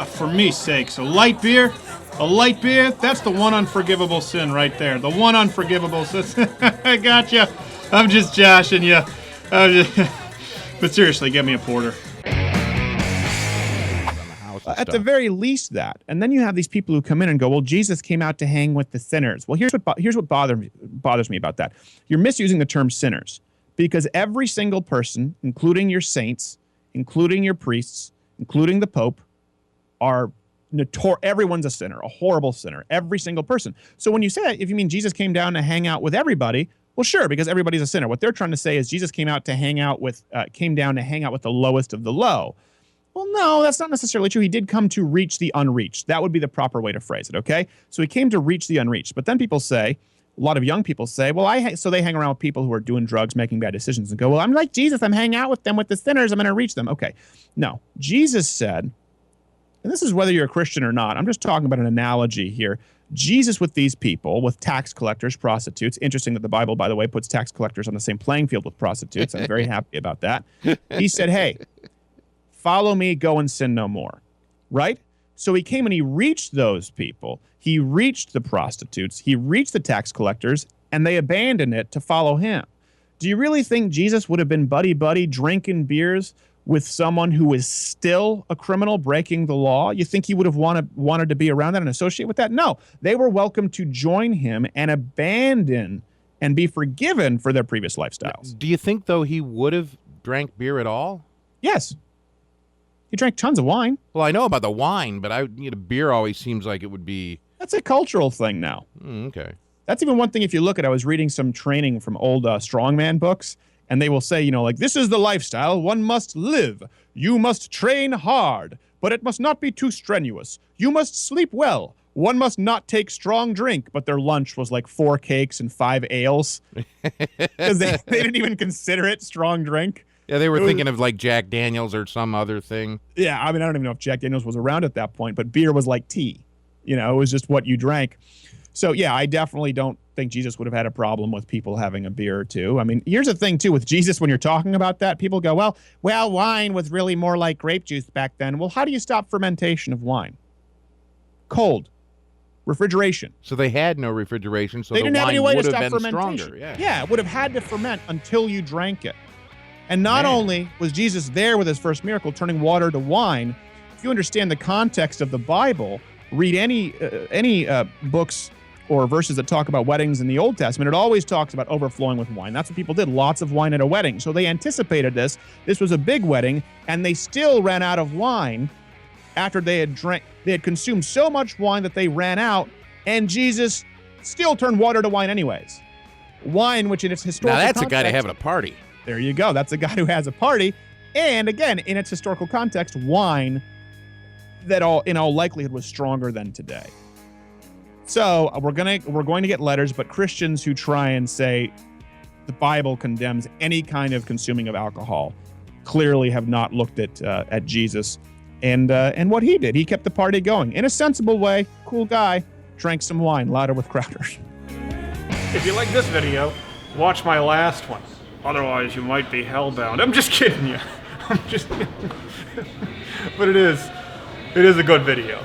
For me sakes, a light beer, that's the one unforgivable sin right there. The one unforgivable sin. I gotcha. I'm just joshing you. But seriously, get me a porter. At the very least that. And then you have these people who come in and go, well, Jesus came out to hang with the sinners. Well, here's what bothers me about that. You're misusing the term sinners, because every single person, including your saints, including your priests, including the Pope, are everyone's a sinner, a horrible sinner, every single person. So when you say that, if you mean Jesus came down to hang out with everybody, well, sure, because everybody's a sinner. What they're trying to say is Jesus came down to hang out with the lowest of the low. Well, no, that's not necessarily true. He did come to reach the unreached. That would be the proper way to phrase it, okay? So he came to reach the unreached. But then people say, a lot of young people say, well, so they hang around with people who are doing drugs, making bad decisions, and go, well, I'm like Jesus. I'm hanging out with them, with the sinners. I'm going to reach them. Okay. No, Jesus said, and this is whether you're a Christian or not. I'm just talking about an analogy here. Jesus with these people, with tax collectors, prostitutes. Interesting that the Bible, by the way, puts tax collectors on the same playing field with prostitutes. I'm very happy about that. He said, hey, follow me, go and sin no more. Right? So he came and he reached those people. He reached the prostitutes. He reached the tax collectors, and they abandoned it to follow him. Do you really think Jesus would have been buddy-buddy drinking beers with someone who is still a criminal breaking the law? You think he would have wanted to be around that and associate with that? No. They were welcome to join him and abandon and be forgiven for their previous lifestyles. Do you think, though, he would have drank beer at all? Yes. He drank tons of wine. Well, I know about the wine, but beer always seems like it would be... That's a cultural thing now. Okay. That's even one thing. If you look at, I was reading some training from old strongman books, and they will say, this is the lifestyle one must live. You must train hard, but it must not be too strenuous. You must sleep well. One must not take strong drink, but their lunch was like 4 cakes and 5 ales. Because they didn't even consider it strong drink. Yeah, they were thinking of like Jack Daniels or some other thing. Yeah, I mean, I don't even know if Jack Daniels was around at that point, but beer was like tea. It was just what you drank. So, yeah, I definitely don't think Jesus would have had a problem with people having a beer or two. I mean, here's the thing, too, with Jesus, when you're talking about that, people go, well, wine was really more like grape juice back then. Well, how do you stop fermentation of wine? Cold. Refrigeration. So they had no refrigeration, so they didn't have any way to stop fermentation. Stronger. Yeah, it would have had to ferment until you drank it. And not only was Jesus there with his first miracle, turning water to wine, if you understand the context of the Bible, read any books or verses that talk about weddings in the Old Testament, it always talks about overflowing with wine. That's what people did, lots of wine at a wedding. So they anticipated this. This was a big wedding, and they still ran out of wine after they had consumed so much wine that they ran out, and Jesus still turned water to wine anyways. Wine, which in its historical context... Now that's context, a guy to have at a party. There you go. That's a guy who has a party. And again, in its historical context, wine that in all likelihood was stronger than today. So we're going to get letters, but Christians who try and say the Bible condemns any kind of consuming of alcohol clearly have not looked at Jesus and what he did. He kept the party going in a sensible way. Cool guy. Drank some wine, louder with Crowders. If you like this video, watch my last one. Otherwise, you might be hellbound. I'm just kidding you. But it is a good video.